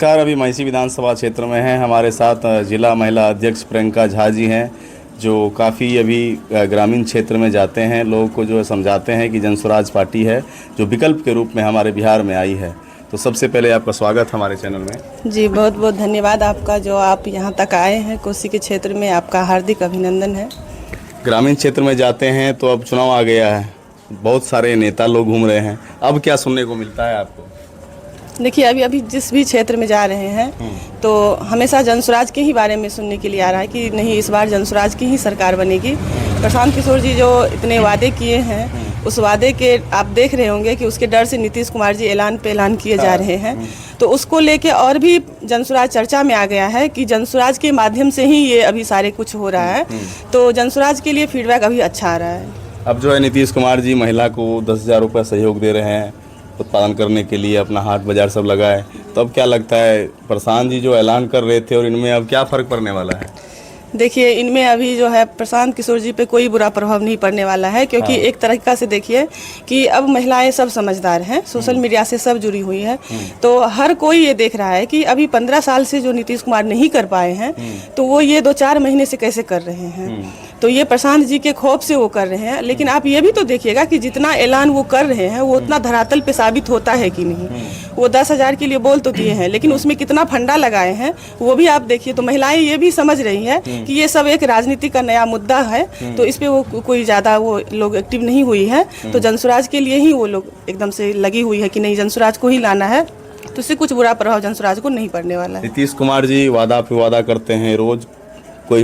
नमस्कार। अभी महिषी विधानसभा क्षेत्र में हैं, हमारे साथ जिला महिला अध्यक्ष प्रियंका झा जी हैं, जो काफ़ी अभी ग्रामीण क्षेत्र में जाते हैं, लोगों को जो है समझाते हैं कि जनसुराज पार्टी है जो विकल्प के रूप में हमारे बिहार में आई है। तो सबसे पहले आपका स्वागत हमारे चैनल में। जी बहुत बहुत धन्यवाद आपका, जो आप यहाँ तक आए हैं कोसी के क्षेत्र में, आपका हार्दिक अभिनंदन है। ग्रामीण क्षेत्र में जाते हैं तो अब चुनाव आ गया है, बहुत सारे नेता लोग घूम रहे हैं, अब क्या सुनने को मिलता है आपको? देखिए अभी जिस भी क्षेत्र में जा रहे हैं तो हमेशा जनसुराज के ही बारे में सुनने के लिए आ रहा है कि नहीं, इस बार जनसुराज की ही सरकार बनेगी। प्रशांत किशोर जी जो इतने वादे किए हैं, उस वादे के आप देख रहे होंगे कि उसके डर से नीतीश कुमार जी ऐलान पे ऐलान किए जा रहे हैं। तो उसको लेके और भी जनसुराज चर्चा में आ गया है कि जनसुराज के माध्यम से ही ये अभी सारे कुछ हो रहा है। तो जनसुराज के लिए फीडबैक अभी अच्छा आ रहा है। अब जो है नीतीश कुमार जी महिला को 10,000 रुपये सहयोग दे रहे हैं उत्पादन करने के लिए, अपना हाट बाजार सब लगाए, तो अब क्या लगता है प्रशांत जी जो ऐलान कर रहे थे और इनमें अब क्या फ़र्क पड़ने वाला है? देखिए इनमें अभी जो है प्रशांत किशोर जी पे कोई बुरा प्रभाव नहीं पड़ने वाला है, क्योंकि एक तरीका से देखिए कि अब महिलाएं सब समझदार हैं, सोशल मीडिया से सब जुड़ी हुई है। तो हर कोई ये देख रहा है कि अभी 15 साल से जो नीतीश कुमार नहीं कर पाए हैं तो वो ये 2-4 महीने से कैसे कर रहे हैं। तो ये प्रशांत जी के खौफ से वो कर रहे हैं। लेकिन आप ये भी तो देखिएगा कि जितना ऐलान वो कर रहे हैं वो उतना धरातल पे साबित होता है कि नहीं। वो 10,000 के लिए बोल तो दिए हैं, लेकिन उसमें कितना फंडा लगाए हैं वो भी आप देखिए। तो महिलाएं ये भी समझ रही हैं कि ये सब एक राजनीति का नया मुद्दा है, तो इस पे वो कोई ज़्यादा वो लोग एक्टिव नहीं हुई है। तो जनसुराज के लिए ही वो लोग एकदम से लगी हुई है कि नहीं, जनसुराज को ही लाना है। तो इससे कुछ बुरा प्रभाव जनसुराज को नहीं पड़ने वाला है। नीतीश कुमार जी वादा पे वादा करते हैं, रोज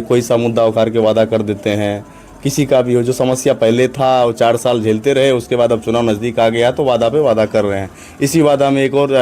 कोई सा मुद्दा उखाड़ के वादा कर देते हैं। किसी का भी हो, जो समस्या पहले था वो 4 साल झेलते रहे, उसके बाद अब चुनाव नज़दीक आ गया तो वादा पे वादा कर रहे हैं। इसी वादा में एक और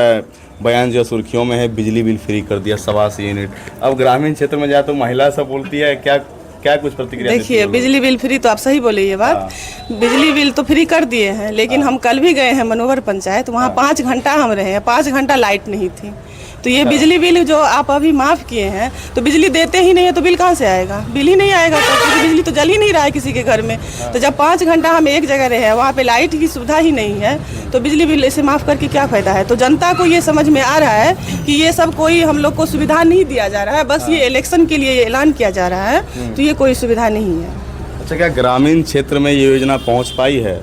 बयान जो सुर्खियों में है, बिजली बिल फ्री कर दिया 87 यूनिट। अब ग्रामीण क्षेत्र में जाए तो महिला सब बोलती है, क्या कुछ प्रतिक्रिया? देखिए बिजली बिल फ्री तो आप सही बोले ये बात। बिजली बिल तो फ्री कर दिए हैं, लेकिन हम कल भी गए हैं मनोहर पंचायत, वहाँ 5 घंटा हम रहे हैं, 5 घंटा लाइट नहीं थी। तो ये बिजली बिल जो आप अभी माफ़ किए हैं, तो बिजली देते ही नहीं है तो बिल कहाँ से आएगा? बिल ही नहीं आएगा तो, क्योंकि बिजली तो जल ही नहीं रहा है किसी के घर में। तो जब 5 घंटा हम एक जगह रहे हैं, वहाँ पे लाइट की सुविधा ही नहीं है, तो बिजली बिल इसे माफ़ करके क्या फ़ायदा है? तो जनता को ये समझ में आ रहा है कि ये सब कोई हम लोग को सुविधा नहीं दिया जा रहा है, बस ये इलेक्शन के लिए ऐलान किया जा रहा है, तो ये कोई सुविधा नहीं है। अच्छा, क्या ग्रामीण क्षेत्र में ये योजना पहुँच पाई है?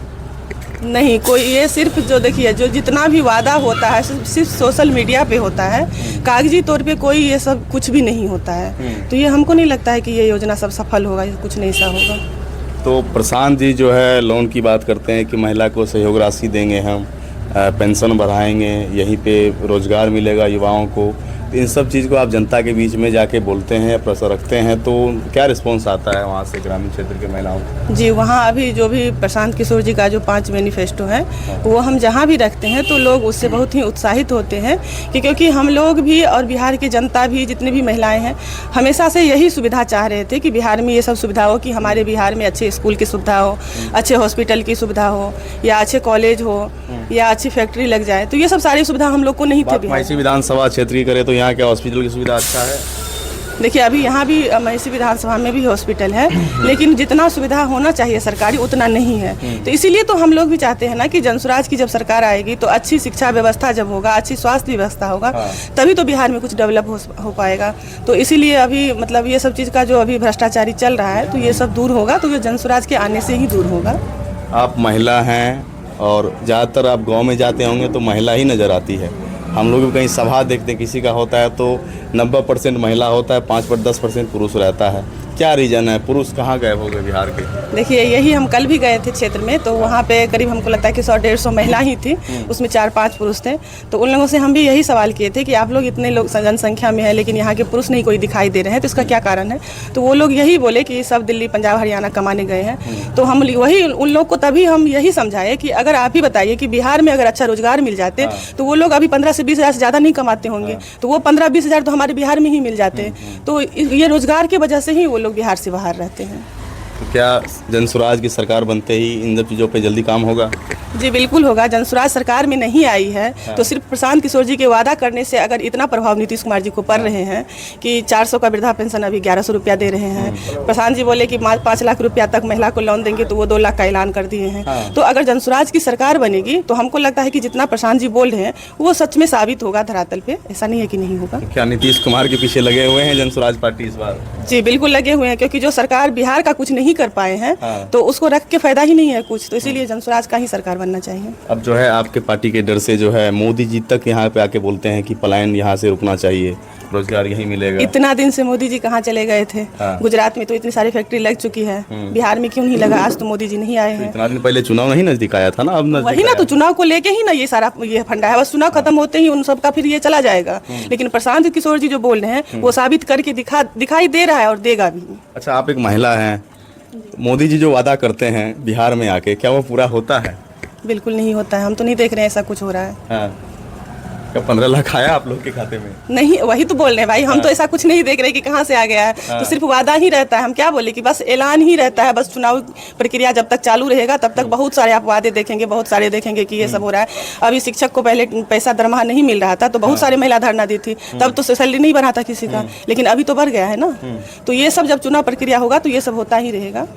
नहीं, कोई ये सिर्फ जो देखिए जो जितना भी वादा होता है सिर्फ सोशल मीडिया पे होता है, कागजी तौर पे कोई ये सब कुछ भी नहीं होता है। तो ये हमको नहीं लगता है कि ये योजना सब सफल होगा, ये कुछ नहीं सा होगा। तो प्रशांत जी जो है लोन की बात करते हैं कि महिला को सहयोग राशि देंगे, हम पेंशन बढ़ाएंगे, यहीं पे रोजगार मिलेगा युवाओं को। इन सब चीज़ को आप जनता के बीच में जाके बोलते हैं, प्रश्न रखते हैं, तो क्या रिस्पॉन्स आता है वहाँ से ग्रामीण क्षेत्र के महिलाओं को? जी, वहाँ अभी जो भी प्रशांत किशोर जी का जो 5 मैनिफेस्टो है वो हम जहाँ भी रखते हैं तो लोग उससे बहुत ही उत्साहित होते हैं कि क्योंकि हम लोग भी और बिहार की जनता भी, जितने भी महिलाएं हैं, हमेशा से यही सुविधा चाह रहे थे कि बिहार में ये सब सुविधा हो, कि हमारे बिहार में अच्छे स्कूल की सुविधा हो, अच्छे हॉस्पिटल की सुविधा हो, या अच्छे कॉलेज हो, या अच्छी फैक्ट्री लग जाए। तो ये सब सारी सुविधा हम लोग को नहीं थे। महिषी विधानसभा क्षेत्र की करें तो यहाँ क्या हॉस्पिटल की सुविधा अच्छा है? देखिए अभी यहाँ भी महिषी विधानसभा में भी हॉस्पिटल है, लेकिन जितना सुविधा होना चाहिए सरकारी उतना नहीं है। तो इसीलिए तो हम लोग भी चाहते हैं ना कि जनसुराज की जब सरकार आएगी तो अच्छी शिक्षा व्यवस्था जब होगा, अच्छी स्वास्थ्य व्यवस्था होगा, तभी तो बिहार में कुछ डेवलप हो पाएगा। तो इसीलिए अभी मतलब ये सब चीज़ का जो अभी भ्रष्टाचारी चल रहा है, तो ये सब दूर होगा, तो ये जनसुराज के आने से ही दूर होगा। आप महिला हैं और ज़्यादातर आप गाँव में जाते होंगे तो महिला ही नज़र आती है। हम लोग भी कहीं सभा देखते हैं, किसी का होता है तो 90% महिला होता है, 5-10% पुरुष रहता है। क्या रीज़न है, पुरुष कहाँ गए हो गए बिहार के? देखिए यही हम कल भी गए थे क्षेत्र में, तो वहाँ पे करीब हमको लगता है कि 100-150 महिला ही थी, उसमें 4-5 पुरुष थे। तो उन लोगों से हम भी यही सवाल किए थे कि आप लोग इतने लोग जनसंख्या में है, लेकिन यहाँ के पुरुष नहीं कोई दिखाई दे रहे हैं, तो इसका क्या कारण है? तो वो लोग यही बोले कि सब दिल्ली, पंजाब, हरियाणा कमाने गए हैं। तो हम वही उन लोग को तभी हम यही समझाए कि अगर आप ही बताइए कि बिहार में अगर अच्छा रोजगार मिल जाते तो वो लोग अभी 15 से 20 हज़ार से ज़्यादा नहीं कमाते होंगे, तो वो 15-20 हज़ार तो हमारे बिहार में ही मिल जाते। तो ये रोजगार की वजह से ही वो लोग बिहार से बाहर रहते हैं। तो क्या जनसुराज की सरकार बनते ही इन सब चीज़ों पे जल्दी काम होगा? जी बिल्कुल होगा। जनसुराज सरकार में नहीं आई है तो सिर्फ प्रशांत किशोर जी के वादा करने से अगर इतना प्रभाव नीतीश कुमार जी को पड़ रहे हैं कि 400 का वृद्धा पेंशन अभी 1100 रुपया दे रहे हैं, प्रशांत जी बोले कि 5 लाख रुपया तक महिला को लोन देंगे तो वो 2 लाख का ऐलान कर दिए हैं। तो अगर जनसुराज की सरकार बनेगी तो हमको लगता है कि जितना प्रशांत जी बोल रहे हैं वो सच में साबित होगा धरातल पे, ऐसा नहीं है कि नहीं होगा। क्या नीतीश कुमार के पीछे लगे हुए हैं जनसुराज पार्टी इस बार? जी बिल्कुल लगे हुए हैं, क्योंकि जो सरकार बिहार का कुछ नहीं कर पाए हैं तो उसको रख के फायदा ही नहीं है कुछ, तो इसीलिए जनसुराज का ही सरकार बनना चाहिए। अब जो है आपके पार्टी के डर से जो है मोदी जी तक यहाँ पे आके बोलते हैं कि पलायन यहाँ से रुकना चाहिए, रोजगार यहीं मिलेगा। इतना दिन से मोदी जी कहाँ चले गए थे? गुजरात में तो इतनी सारी फैक्ट्री लग चुकी है, बिहार में क्यों नहीं लगा? आज तो मोदी जी नहीं आए हैं। इतना दिन पहले चुनाव नहीं नजदीक आया था ना, अब नजदीक वही ना, तो चुनाव को लेके ही ना ये सारा ये फंडा है। बस चुनाव खत्म होते ही उन सबका फिर ये चला जाएगा। लेकिन प्रशांत किशोर जी जो बोल रहे हैं वो साबित करके दिखाई दे रहा है और देगा भी। अच्छा, आप एक महिला हैं, मोदी जी जो वादा करते हैं बिहार में आके, क्या वो पूरा होता है? बिल्कुल नहीं होता है, हम तो नहीं देख रहे हैं ऐसा कुछ हो रहा है। हाँ। क्या 15 लाख आया आप लोग के खाते में? नहीं, वही तो बोल रहे हैं भाई, हम तो ऐसा कुछ नहीं देख रहे कि कहाँ से आ गया है। तो सिर्फ वादा ही रहता है, हम क्या बोले कि बस ऐलान ही रहता है। बस चुनाव प्रक्रिया जब तक चालू रहेगा तब तक बहुत सारे आप वादे देखेंगे, बहुत सारे देखेंगे कि ये सब हो रहा है। अभी शिक्षक को पहले पैसा दरमाहा नहीं मिल रहा था तो बहुत सारे महिला धरना दी थी, तब तो सैलरी नहीं बढ़ा था किसी का, लेकिन अभी तो बढ़ गया है ना। तो ये सब जब चुनाव प्रक्रिया होगा तो ये सब होता ही रहेगा।